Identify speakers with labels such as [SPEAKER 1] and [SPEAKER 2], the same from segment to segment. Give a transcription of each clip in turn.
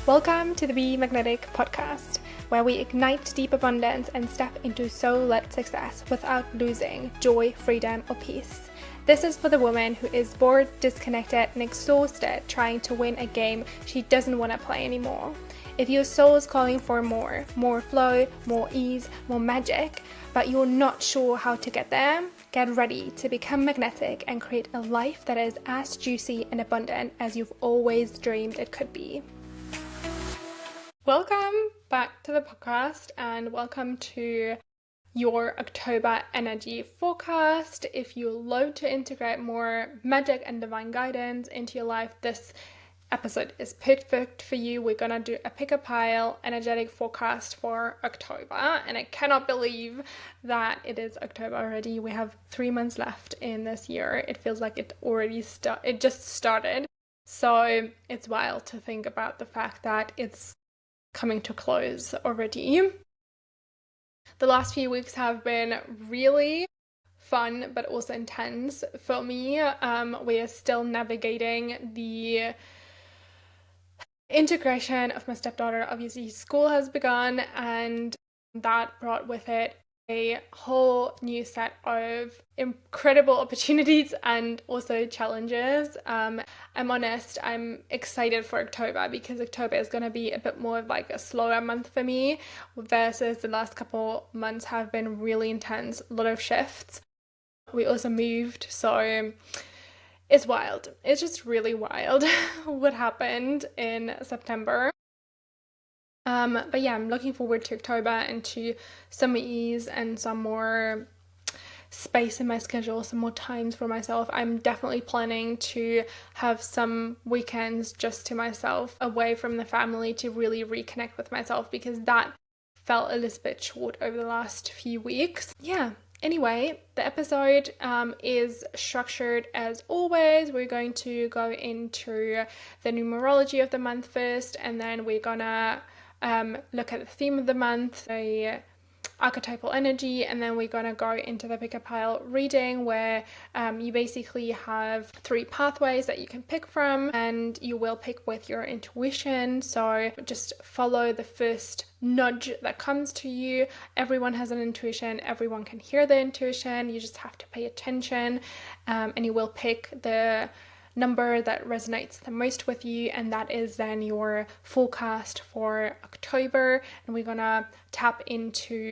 [SPEAKER 1] Welcome to the Be Magnetic podcast, where we ignite deep abundance and step into soul-led success without losing joy, freedom, or peace. This is for the woman who is bored, disconnected, and exhausted trying to win a game she doesn't want to play anymore. If your soul is calling for more flow, more ease, more magic, but you're not sure how to get there, get ready to become magnetic and create a life that is as juicy and abundant as you've always dreamed it could be. Welcome back to the podcast and welcome to your October energy forecast. If you love to integrate more magic and divine guidance into your life, this episode is perfect for you. We're gonna do a pick a pile energetic forecast for October, and I cannot believe that it is October already. We have 3 months left in this year. It feels like it just started. So it's wild to think about the fact that it's coming to close already. The last few weeks have been really fun but also intense for me. We are still navigating the integration of my stepdaughter. Obviously, school has begun, and that brought with it a whole new set of incredible opportunities and also challenges. I'm honest, I'm excited for October because October is going to be a bit more of like a slower month for me versus the last couple months have been really intense, a lot of shifts. We also moved, so it's wild. It's just really wild what happened in September. But yeah, I'm looking forward to October and to some ease and some more space in my schedule, some more times for myself. I'm definitely planning to have some weekends just to myself, away from the family, to really reconnect with myself because that felt a little bit short over the last few weeks. Yeah. Anyway, the episode is structured as always. We're going to go into the numerology of the month first, and then we're gonna look at the theme of the month, the archetypal energy, and then we're gonna go into the pick a pile reading where you basically have 3 pathways that you can pick from, and you will pick with your intuition. So just follow the first nudge that comes to you. Everyone has an intuition, everyone can hear the intuition, you just have to pay attention, and you will pick the number that resonates the most with you, and that is then your forecast for October. And we're gonna tap into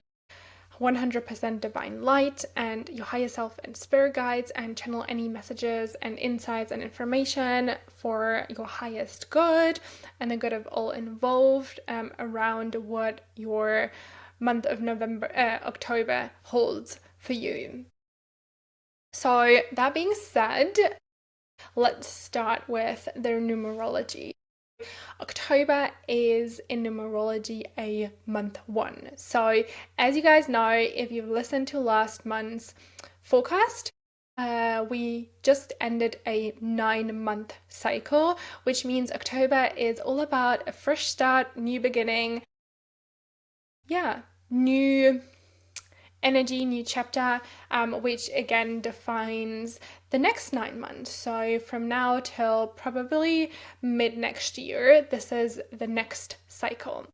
[SPEAKER 1] 100% divine light and your higher self and spirit guides and channel any messages and insights and information for your highest good and the good of all involved around what your month of October holds for you. So that being said, let's start with the numerology. October is in numerology a month 1. So as you guys know, if you've listened to last month's forecast, we just ended a 9-month cycle, which means October is all about a fresh start, new beginning. Yeah, new energy, new chapter, which again defines the next 9 months. So from now till probably mid next year, this is the next cycle.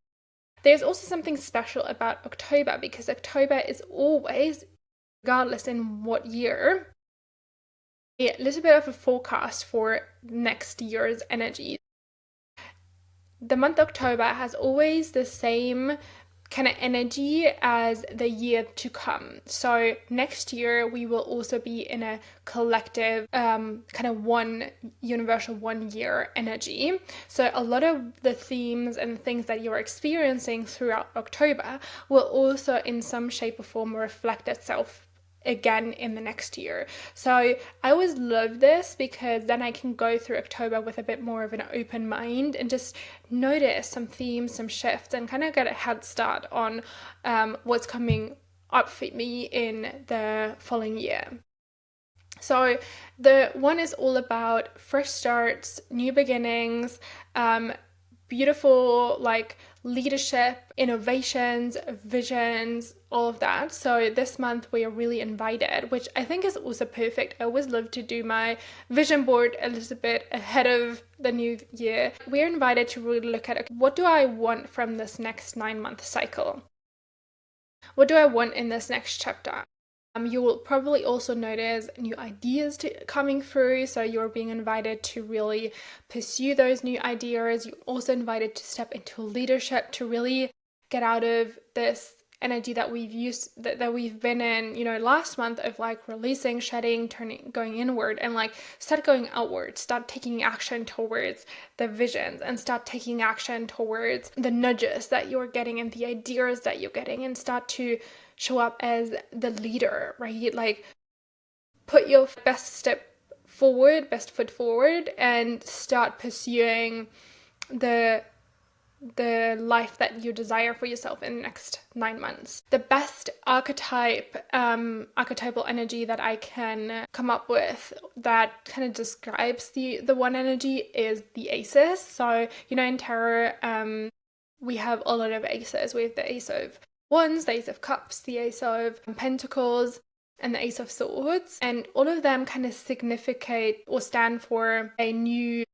[SPEAKER 1] There's also something special about October because October is always, regardless in what year, a little bit of a forecast for next year's energy. The month October has always the same kind of energy as the year to come. So next year we will also be in a collective kind of one universal 1 year energy. So a lot of the themes and things that you're experiencing throughout October will also in some shape or form reflect itself again in the next year. So I always love this because then I can go through October with a bit more of an open mind and just notice some themes, some shifts, and kind of get a head start on what's coming up for me in the following year. So the one is all about fresh starts, new beginnings, beautiful like leadership, innovations, visions, all of that. So this month we are really invited, which I think is also perfect. I always love to do my vision board a little bit ahead of the new year. We're invited to really look at, okay, what do I want from this next 9-month cycle? What do I want in this next chapter? You will probably also notice new ideas coming through, so you're being invited to really pursue those new ideas. You're also invited to step into leadership, to really get out of this energy that we've used, that we've been in, last month, of like releasing, shedding, turning, going inward, and like start going outward, start taking action towards the visions, and start taking action towards the nudges that you're getting and the ideas that you're getting, and start to show up as the leader, right? Like put your best foot forward, and start pursuing the life that you desire for yourself in the next 9 months. The best archetypal energy that I can come up with that kind of describes the one energy is the aces. So, in tarot, we have a lot of aces. We have the ace of wands, the ace of cups, the ace of pentacles, and the ace of swords. And all of them kind of significate or stand for a new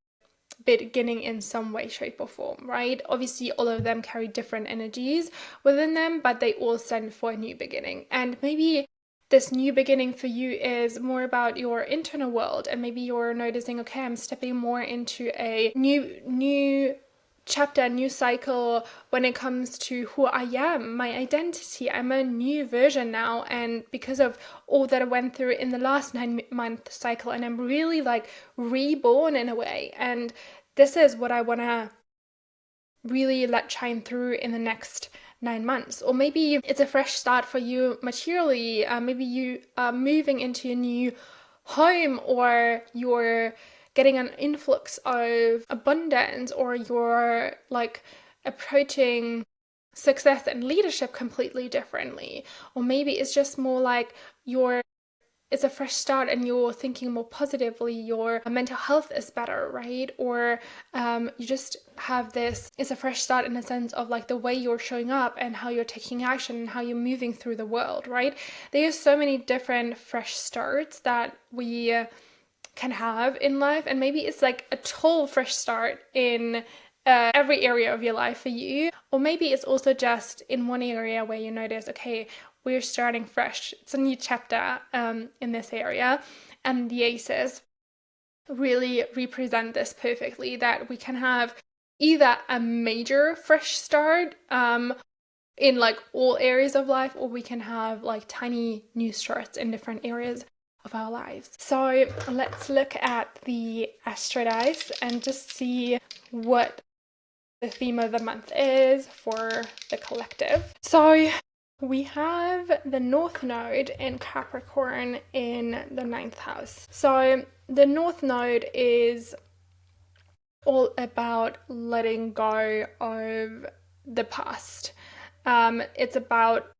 [SPEAKER 1] beginning in some way, shape, or form, right? Obviously, all of them carry different energies within them, but they all stand for a new beginning. And maybe this new beginning for you is more about your internal world, and maybe you're noticing, okay, I'm stepping more into a new chapter, new cycle when it comes to who I am, my identity. I'm a new version now, and because of all that I went through in the last 9-month cycle, and I'm really like reborn in a way, and this is what I want to really let shine through in the next 9 months. Or maybe it's a fresh start for you materially. Maybe you are moving into a new home, or you're getting an influx of abundance, or you're like approaching success and leadership completely differently. Or maybe it's just more like it's a fresh start and you're thinking more positively, your mental health is better, right? Or you just have it's a fresh start in the sense of like the way you're showing up and how you're taking action and how you're moving through the world, right? There's so many different fresh starts that we can have in life, and maybe it's like a total fresh start in every area of your life for you. Or maybe it's also just in one area where you notice, okay, we're starting fresh. It's a new chapter in this area. And the aces really represent this perfectly, that we can have either a major fresh start in like all areas of life, or we can have like tiny new starts in different areas of our lives. So let's look at the Astro Dice and just see what the theme of the month is for the collective. So we have the North Node in Capricorn in the 9th house. So the North Node is all about letting go of the past. It's about,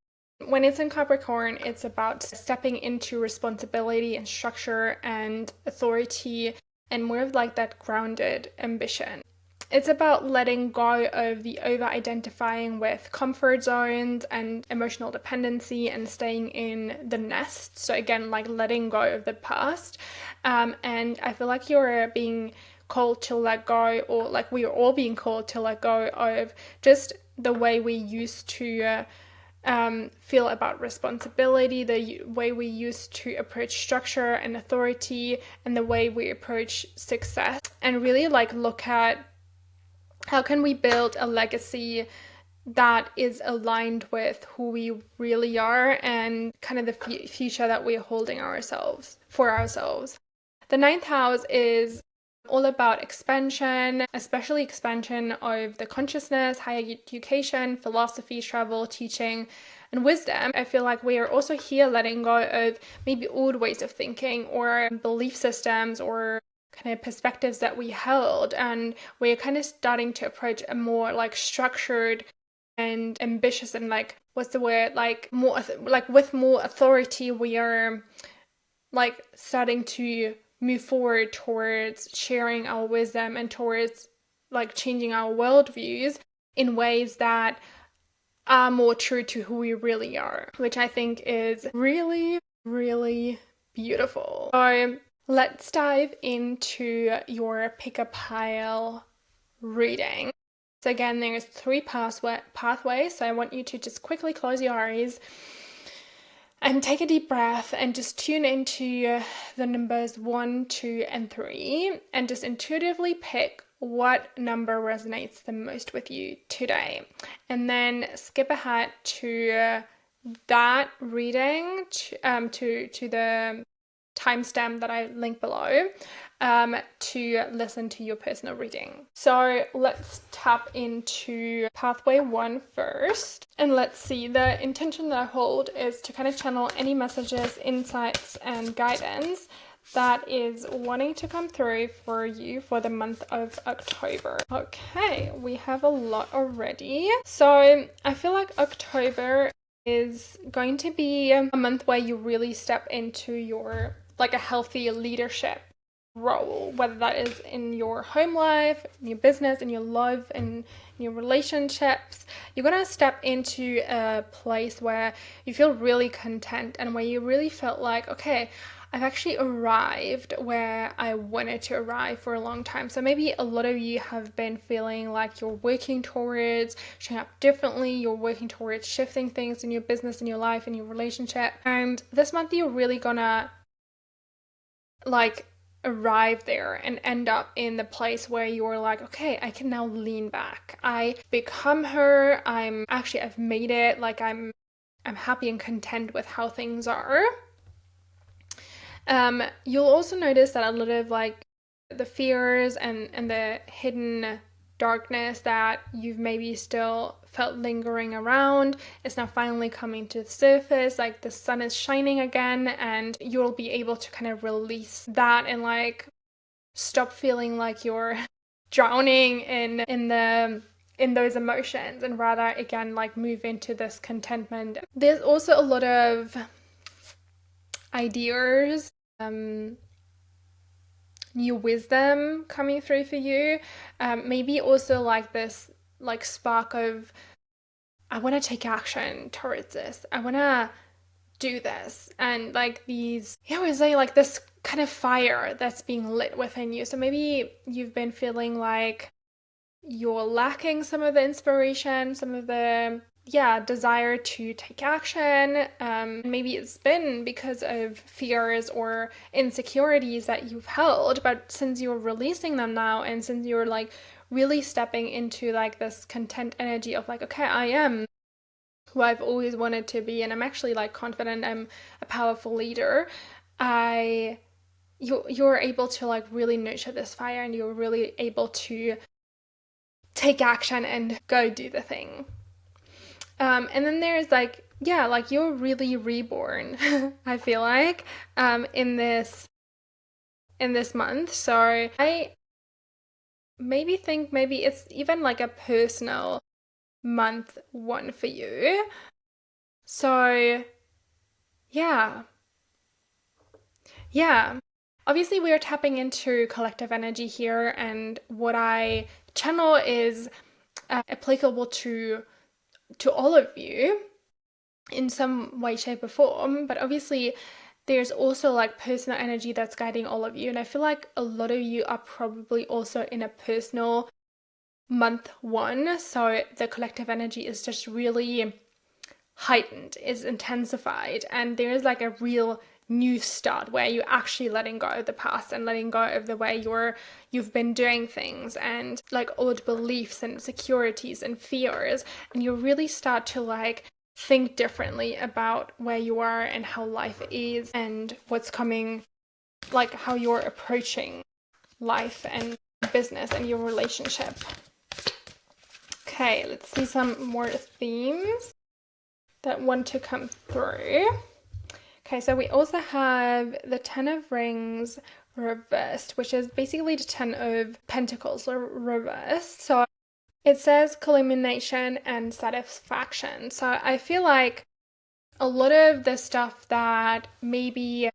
[SPEAKER 1] when it's in Capricorn, it's about stepping into responsibility and structure and authority, and more of like that grounded ambition. It's about letting go of the over-identifying with comfort zones and emotional dependency and staying in the nest. So again, like letting go of the past. And I feel like you're being called to let go, or like we are all being called to let go of just the way we used to feel about responsibility, the way we used to approach structure and authority, and the way we approach success, and really like look at how can we build a legacy that is aligned with who we really are and kind of the future that we're holding for ourselves. The 9th house is all about expansion, especially expansion of the consciousness, higher education, philosophy, travel, teaching, and wisdom. I feel like we are also here letting go of maybe old ways of thinking or belief systems or kind of perspectives that we held, and we're kind of starting to approach a more like structured and ambitious and like, what's the word, like more like with more authority. We are like starting to move forward towards sharing our wisdom and towards like changing our worldviews in ways that are more true to who we really are, which I think is really, really beautiful. So let's dive into your pick a pile reading. So again, there's 3 pathways. So I want you to just quickly close your eyes and take a deep breath and just tune into the numbers 1, 2, and 3 and just intuitively pick what number resonates the most with you today. And then skip ahead to that reading to the timestamp that I link below to listen to your personal reading. So let's tap into pathway 1 first. And let's see, the intention that I hold is to kind of channel any messages, insights, and guidance that is wanting to come through for you for the month of October. Okay, we have a lot already. So I feel like October is going to be a month where you really step into your like a healthy leadership role, whether that is in your home life, in your business, in your love, and in your relationships. You're going to step into a place where you feel really content and where you really felt like, okay, I've actually arrived where I wanted to arrive for a long time. So maybe a lot of you have been feeling like you're working towards showing up differently, you're working towards shifting things in your business, in your life, in your relationship. And this month you're really gonna like arrive there and end up in the place where you're like, okay, I can now lean back. I become her. I've made it. Like I'm happy and content with how things are. You'll also notice that a lot of like the fears and the hidden darkness that you've maybe still felt lingering around is now finally coming to the surface. Like the sun is shining again and you'll be able to kind of release that and like stop feeling like you're drowning in those emotions and rather again like move into this contentment. There's also a lot of ideas, new wisdom coming through for you. Maybe also like this like spark of I want to take action towards this. I want to do this. And like these, I would say like this kind of fire that's being lit within you. So maybe you've been feeling like you're lacking some of the inspiration, some of the desire to take action. Maybe it's been because of fears or insecurities that you've held, but since you're releasing them now and since you're like really stepping into like this content energy of like, okay, I am who I've always wanted to be and I'm actually like confident, I'm a powerful leader, you're able to like really nurture this fire and you're really able to take action and go do the thing. And then there's like, like you're really reborn, I feel like, in this month. So I maybe think maybe it's even like a personal month 1 for you. So yeah. Obviously we are tapping into collective energy here and what I channel is applicable to all of you in some way, shape, or form. But obviously, there's also like personal energy that's guiding all of you. And I feel like a lot of you are probably also in a personal month 1. So the collective energy is just really heightened, is intensified. And there is like a real new start where you're actually letting go of the past and letting go of the way you've been doing things and like old beliefs and securities and fears, and you really start to like think differently about where you are and how life is and what's coming, like how you're approaching life and business and your relationship. Okay, let's see some more themes that want to come through. Okay, so we also have the 10 of Rings reversed, which is basically the 10 of Pentacles reversed. So it says culmination and satisfaction. So I feel like a lot of the stuff that maybe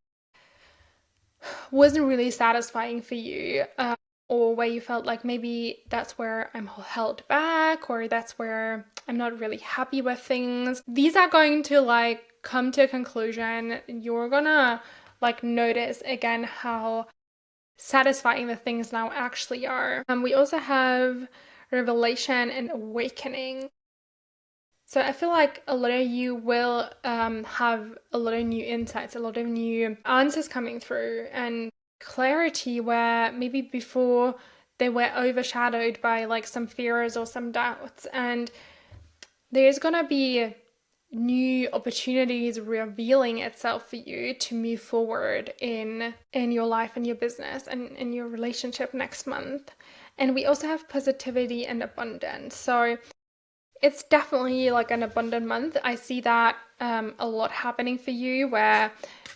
[SPEAKER 1] wasn't really satisfying for you or where you felt like maybe that's where I'm held back, or that's where I'm not really happy with things. These are going to like come to a conclusion. You're gonna like notice again how satisfying the things now actually are. We also have revelation and awakening. So I feel like a lot of you will have a lot of new insights, a lot of new answers coming through, and clarity where maybe before they were overshadowed by like some fears or some doubts. And there's gonna be new opportunities revealing itself for you to move forward in your life and your business and in your relationship next month. And we also have positivity and abundance. So it's definitely like an abundant month. I see that a lot happening for you, where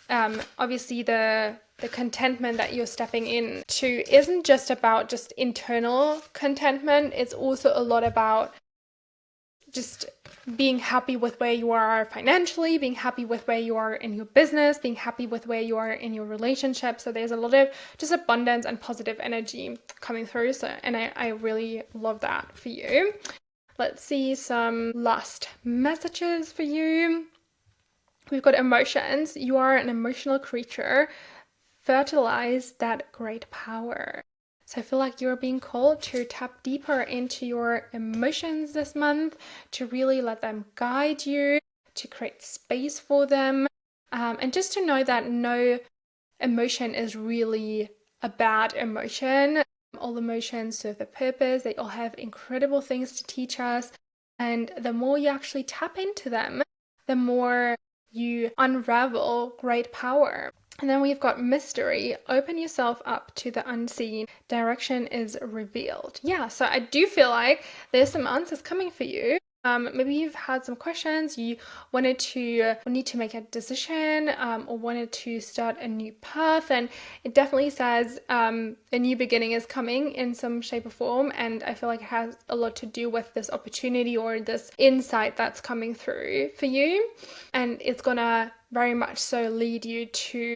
[SPEAKER 1] obviously the contentment that you're stepping into isn't just about just internal contentment. It's also a lot about just being happy with where you are financially, being happy with where you are in your business, being happy with where you are in your relationship. So there's a lot of just abundance and positive energy coming through. So, and I really love that for you. Let's see some last messages for you. We've got emotions. You are an emotional creature. Fertilize that great power. So I feel like you're being called to tap deeper into your emotions this month, to really let them guide you, to create space for them, and just to know that no emotion is really a bad emotion. All emotions serve a purpose. They all have incredible things to teach us. And the more you actually tap into them, the more you unravel great power. And then we've got mystery. Open yourself up to the unseen. Direction is revealed. Yeah, so I do feel like there's some answers coming for you. Maybe you've had some questions, you wanted to need to make a decision, or wanted to start a new path, and it definitely says a new beginning is coming in some shape or form. And I feel like it has a lot to do with this opportunity or this insight that's coming through for you, and it's gonna very much so lead you to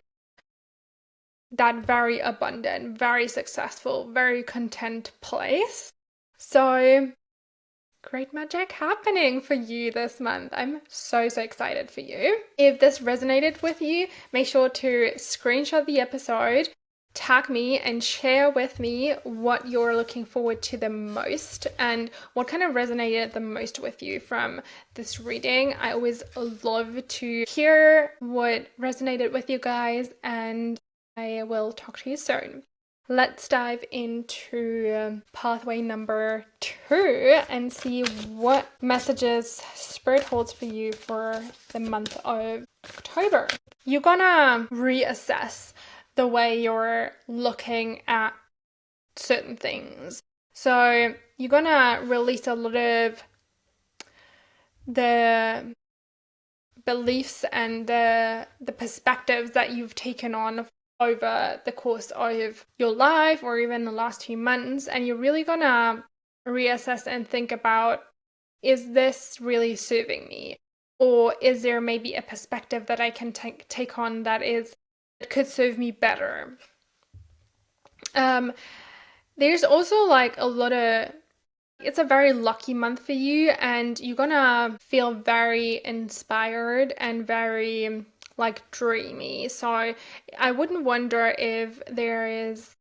[SPEAKER 1] that very abundant, very successful, very content place. So great magic happening for you this month. I'm so excited for you. If this resonated with you, make sure to screenshot the episode, tag me, and share with me what you're looking forward to the most and what kind of resonated the most with you from this reading. I always love to hear what resonated with you guys, and I will talk to you soon. Let's dive into pathway number 2 and see what messages Spirit holds for you for the month of October. You're gonna reassess the way you're looking at certain things. So you're gonna release a lot of the beliefs and the perspectives that you've taken on over the course of your life or even the last few months, and you're really gonna reassess and think about, is this really serving me, or is there maybe a perspective that I can take on that could serve me better. There's also like a lot of, it's a very lucky month for you, and you're gonna feel very inspired and very like dreamy. So I wouldn't wonder if there is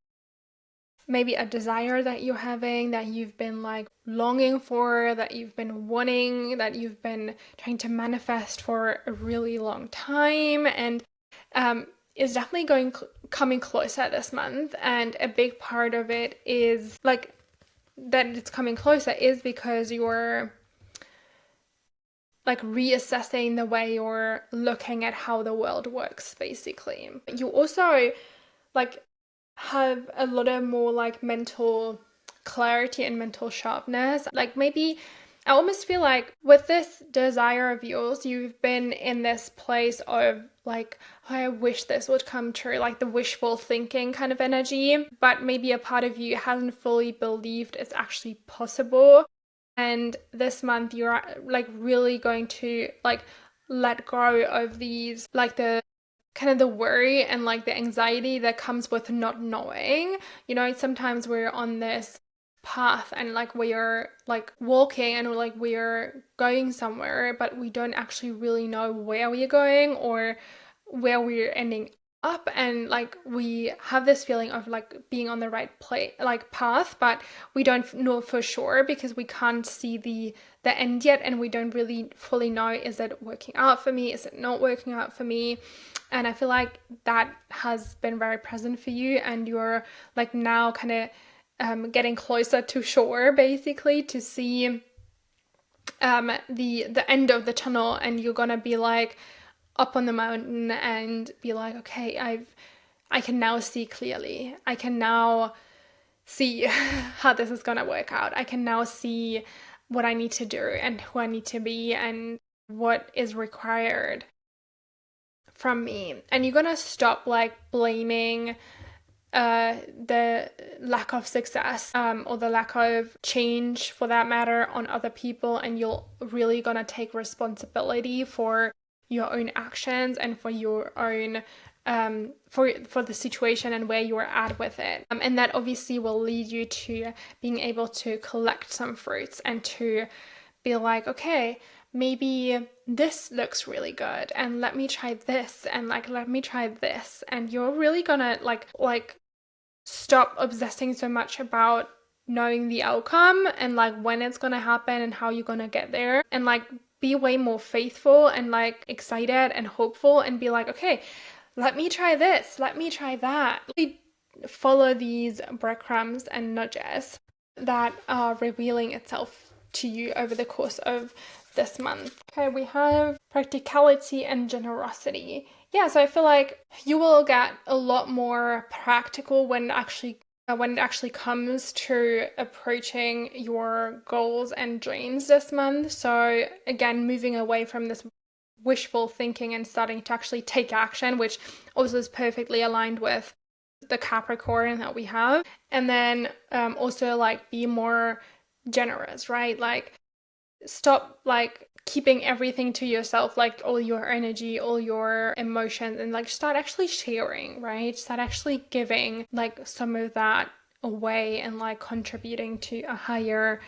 [SPEAKER 1] maybe a desire that you're having, that you've been like longing for, that you've been wanting, that you've been trying to manifest for a really long time, and is definitely coming closer this month. And a big part of it is like that it's coming closer is because you're like reassessing the way you're looking at how the world works, basically. You also like have a lot of more like mental clarity and mental sharpness. Like maybe I almost feel like with this desire of yours, you've been in this place of like, oh, I wish this would come true, like the wishful thinking kind of energy, but maybe a part of you hasn't fully believed it's actually possible. And this month you're like really going to like let go of these, like the kind of the worry and like the anxiety that comes with not knowing. You know, sometimes we're on this path and like we are like walking and like we are going somewhere, but we don't actually really know where we are going or where we're ending up, and like we have this feeling of like being on the right place, like path, but we don't know for sure because we can't see the end yet, and we don't really fully know, is it working out for me, is it not working out for me? And I feel like that has been very present for you, and you're like now kind of getting closer to shore, basically, to see the end of the tunnel, and you're gonna be like up on the mountain and be like, okay, I can now see clearly. I can now see how this is gonna work out. I can now see what I need to do and who I need to be and what is required from me. And you're gonna stop like blaming the lack of success or the lack of change for that matter on other people, and you're really gonna take responsibility for your own actions and for your own for the situation and where you're at with it, and that obviously will lead you to being able to collect some fruits and to be like, okay, maybe this looks really good and let me try this, and like let me try this, and you're really gonna like stop obsessing so much about knowing the outcome and like when it's gonna happen and how you're gonna get there, and like be way more faithful and like excited and hopeful and be like, okay, let me try this, let me try that. Follow these breadcrumbs and nudges that are revealing itself to you over the course of this month. Okay, we have practicality and generosity. Yeah, so I feel like you will get a lot more practical when it actually comes to approaching your goals and dreams this month. So again, moving away from this wishful thinking and starting to actually take action, which also is perfectly aligned with the Capricorn that we have. And then also like be more generous, right? Like stop like keeping everything to yourself, like all your energy, all your emotions, and like start actually sharing, right? Start actually giving like some of that away and like contributing to a higher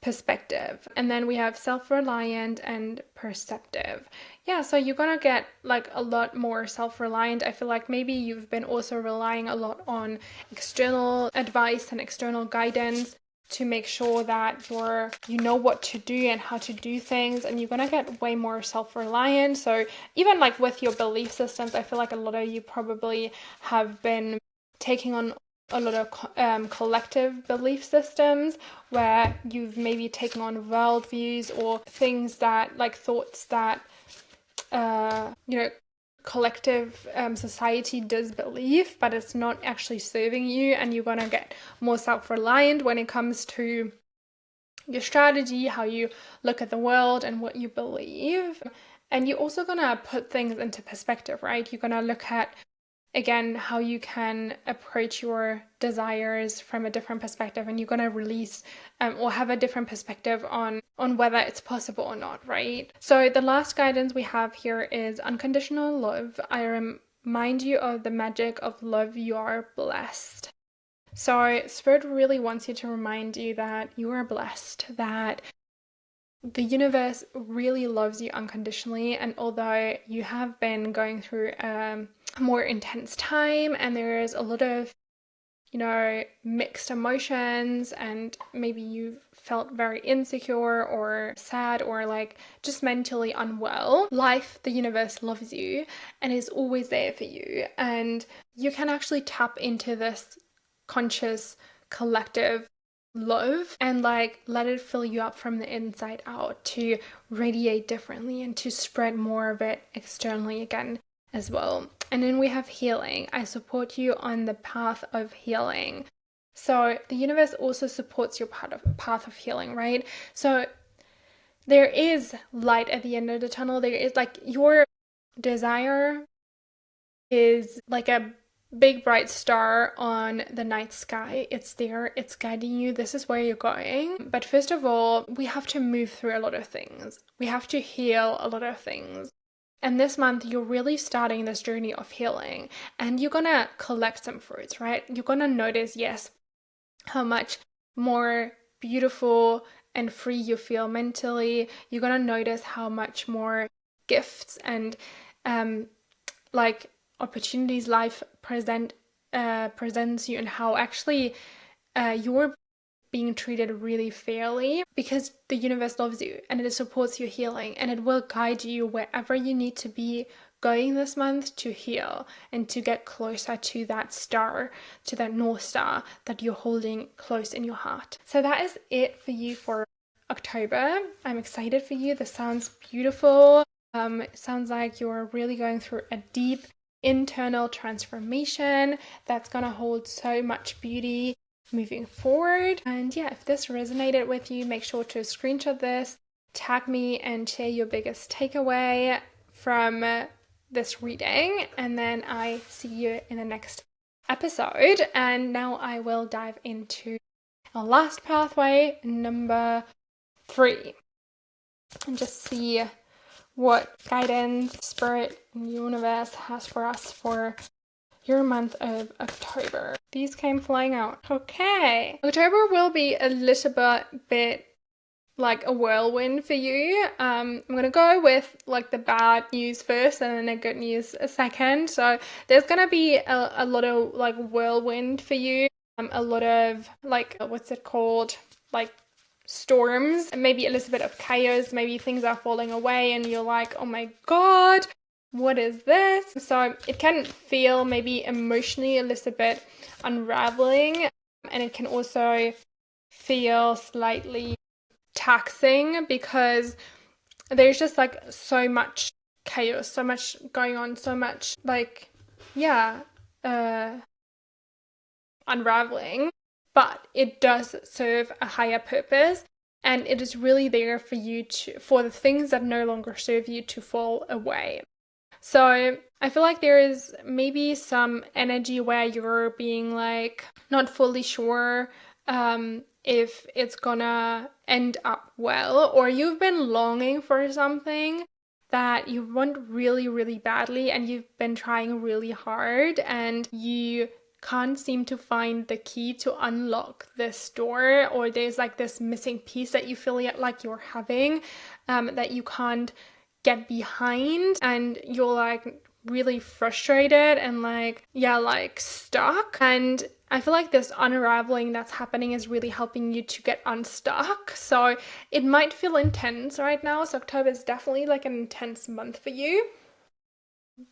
[SPEAKER 1] perspective. And then we have self-reliant and perceptive. Yeah, so you're gonna get like a lot more self-reliant. I feel like maybe you've been also relying a lot on external advice and external guidance to make sure that you know what to do and how to do things, and you're gonna get way more self-reliant. So even like with your belief systems, I feel like a lot of you probably have been taking on a lot of collective belief systems where you've maybe taken on worldviews or things that like thoughts that you know, collective society does believe, but it's not actually serving you, and you're gonna get more self-reliant when it comes to your strategy, how you look at the world and what you believe. And you're also gonna put things into perspective, right? You're gonna look at, again, how you can approach your desires from a different perspective, and you're going to release or have a different perspective on whether it's possible or not, right? So the last guidance we have here is unconditional love. I remind you of the magic of love. You are blessed. So Spirit really wants you to remind you that you are blessed, that the universe really loves you unconditionally. And although you have been going through a more intense time and there is a lot of, you know, mixed emotions, and maybe you've felt very insecure or sad or like just mentally unwell, the universe loves you and is always there for you. And you can actually tap into this conscious collective love and like let it fill you up from the inside out to radiate differently and to spread more of it externally again as well. And then we have healing. I support you on the path of healing. So the universe also supports your path of healing, right? So there is light at the end of the tunnel. There is like your desire is like a big bright star on the night sky. It's there, it's guiding you. This is where you're going. But first of all, we have to move through a lot of things. We have to heal a lot of things. And this month, you're really starting this journey of healing, and you're gonna collect some fruits, right? You're gonna notice, yes, how much more beautiful and free you feel mentally. You're gonna notice how much more gifts and like opportunities life presents you, and how actually you're being treated really fairly, because the universe loves you and it supports your healing, and it will guide you wherever you need to be going this month to heal and to get closer to that star, to that North Star that you're holding close in your heart. So that is it for you for October. I'm excited for you. This sounds beautiful. It sounds like you're really going through a deep internal transformation that's going to hold so much beauty moving forward. And yeah, if this resonated with you, make sure to screenshot this, tag me, and share your biggest takeaway from this reading. And then I see you in the next episode. And now I will dive into our last pathway, number 3, and just see what guidance spirit and universe has for us for your month of October. These came flying out. Okay. October will be a little bit like a whirlwind for you. I'm gonna go with like the bad news first and then the good news a second. So there's gonna be a lot of like whirlwind for you. A lot of like, what's it called? Like storms, and maybe a little bit of chaos. Maybe things are falling away and you're like, oh my God, what is this? So it can feel maybe emotionally a little bit unraveling, and it can also feel slightly taxing because there's just like so much chaos, so much going on, so much like, yeah, unraveling. But it does serve a higher purpose, and it is really there for you to, for the things that no longer serve you to fall away. So I feel like there is maybe some energy where you're being like not fully sure if it's gonna end up well, or you've been longing for something that you want really, really badly, and you've been trying really hard, and you can't seem to find the key to unlock this door, or there's like this missing piece that you feel like you're having that you can't get behind, and you're like really frustrated and like, yeah, like stuck. And I feel like this unraveling that's happening is really helping you to get unstuck. So it might feel intense right now. So October is definitely like an intense month for you,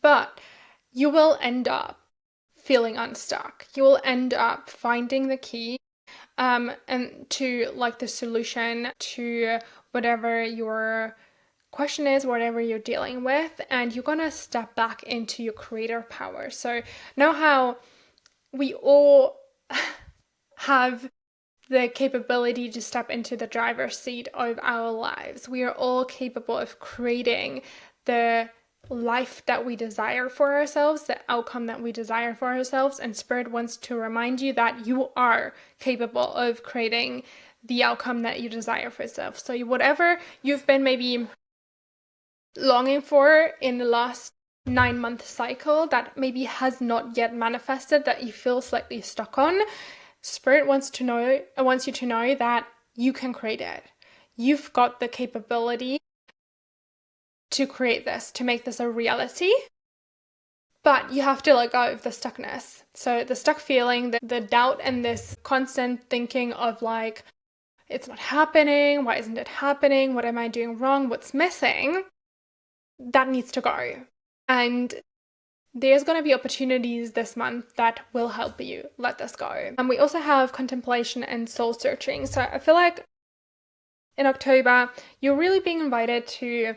[SPEAKER 1] but you will end up feeling unstuck. You will end up finding the key and to like the solution to whatever your question is, whatever you're dealing with, and you're gonna step back into your creator power. So know how we all have the capability to step into the driver's seat of our lives. We are all capable of creating the life that we desire for ourselves, the outcome that we desire for ourselves, and Spirit wants to remind you that you are capable of creating the outcome that you desire for yourself. So whatever you've been maybe longing for in the last 9-month cycle that maybe has not yet manifested, that you feel slightly stuck on, Spirit wants you to know that you can create it. You've got the capability to create this, to make this a reality, but you have to let go of the stuckness. So the stuck feeling, the doubt, and this constant thinking of like, it's not happening, why isn't it happening, what am I doing wrong, what's missing, that needs to go. And there's going to be opportunities this month that will help you let this go. And we also have contemplation and soul searching. So I feel like in October, you're really being invited to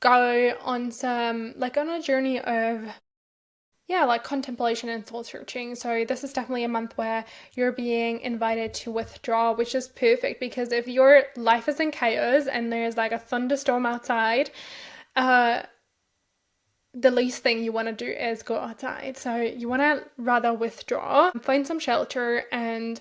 [SPEAKER 1] go on on a journey of, yeah, like contemplation and soul searching. So this is definitely a month where you're being invited to withdraw, which is perfect, because if your life is in chaos and there's like a thunderstorm outside, the least thing you want to do is go outside. So you want to rather withdraw, find some shelter, and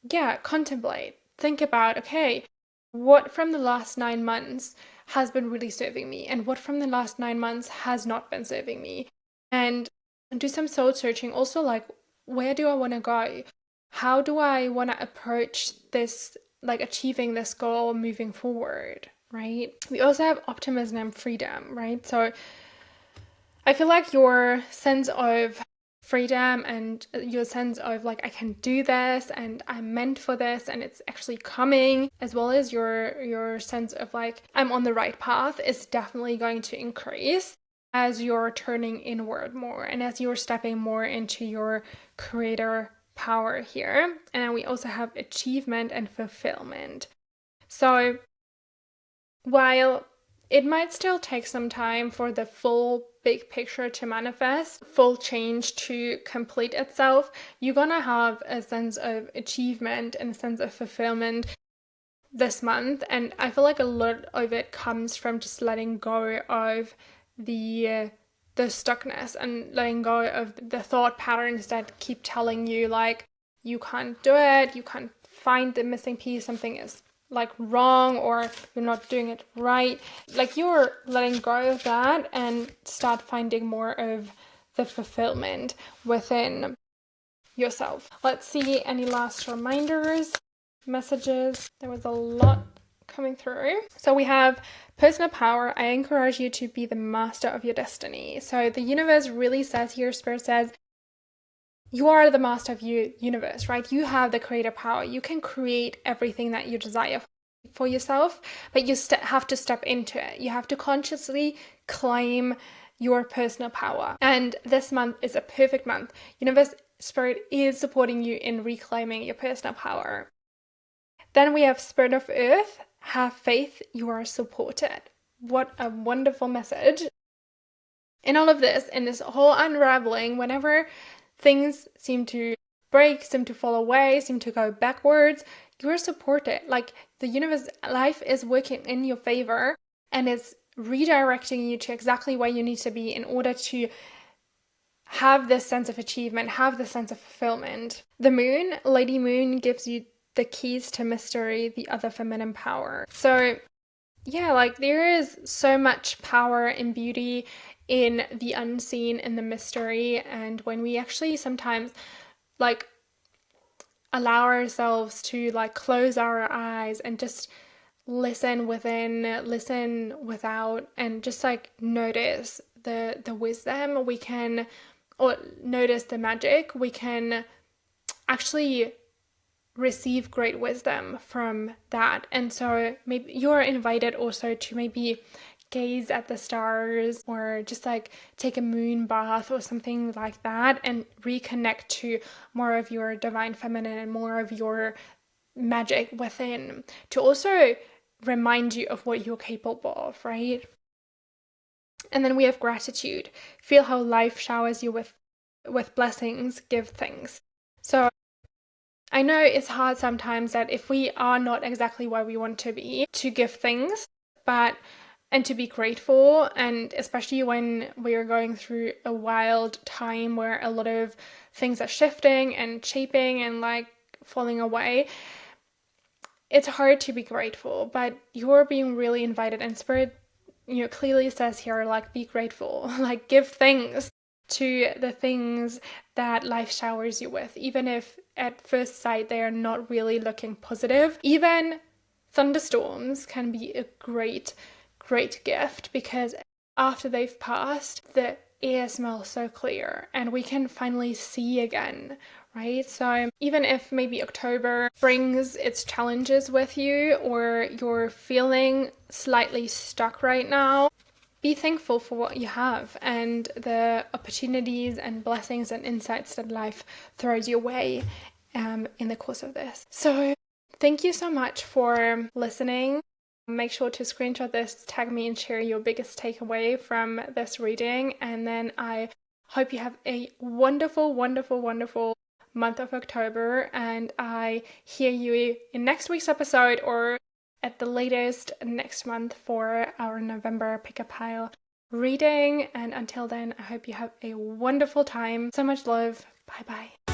[SPEAKER 1] yeah, contemplate. Think about, okay, what from the last 9 months has been really serving me and what from the last 9 months has not been serving me. And do some soul searching also, like, where do I want to go? How do I want to approach this, like achieving this goal moving forward, right? We also have optimism and freedom, right? So I feel like your sense of freedom and your sense of like, I can do this and I'm meant for this and it's actually coming, as well as your sense of like, I'm on the right path, is definitely going to increase as you're turning inward more and as you're stepping more into your creator power here. And then we also have achievement and fulfillment. So while it might still take some time for the full big picture to manifest, full change to complete itself, you're gonna have a sense of achievement and a sense of fulfillment this month. And I feel like a lot of it comes from just letting go of the stuckness and letting go of the thought patterns that keep telling you like, you can't do it, you can't find the missing piece, something is like wrong or you're not doing it right. Like, you're letting go of that and start finding more of the fulfillment within yourself. Let's see any last reminders, messages. There was a lot coming through. So we have personal power. I encourage you to be the master of your destiny. So the universe really says here, Spirit says, you are the master of your universe, right? You have the creative power. You can create everything that you desire for yourself, but you have to step into it. You have to consciously claim your personal power. And this month is a perfect month. Universe, Spirit is supporting you in reclaiming your personal power. Then we have Spirit of Earth. Have faith, you are supported. What a wonderful message. In all of this, in this whole unraveling, whenever things seem to break, seem to fall away, seem to go backwards, you're supported. Like, the universe, life is working in your favor and is redirecting you to exactly where you need to be in order to have this sense of achievement, have this sense of fulfillment. The moon, Lady Moon, gives you the keys to mystery, the other feminine power. So yeah, like, there is so much power and beauty in the unseen, in the mystery. And when we actually sometimes like allow ourselves to like close our eyes and just listen within, listen without, and just like notice the wisdom, we can, or notice the magic, we can actually receive great wisdom from that. And so maybe you're invited also to maybe gaze at the stars or just like take a moon bath or something like that and reconnect to more of your divine feminine and more of your magic within, to also remind you of what you're capable of, right? And then we have gratitude. Feel how life showers you with blessings, give thanks. So I know it's hard sometimes that if we are not exactly where we want to be, to give things, and to be grateful. And especially when we are going through a wild time where a lot of things are shifting and shaping and like falling away, it's hard to be grateful, but you're being really invited. And Spirit, clearly says here, like, be grateful, like give thanks to the things that life showers you with, even if at first sight they are not really looking positive. Even thunderstorms can be a great gift, because after they've passed, the air smells so clear and we can finally see again, right? So even if maybe October brings its challenges with you, or you're feeling slightly stuck right now, be thankful for what you have and the opportunities and blessings and insights that life throws your way in the course of this. So thank you so much for listening. Make sure to screenshot this, tag me, and share your biggest takeaway from this reading. And then I hope you have a wonderful, wonderful, wonderful month of October. And I hear you in next week's episode, or at the latest next month, for our November Pick a Pile reading. And until then, I hope you have a wonderful time. So much love. Bye bye.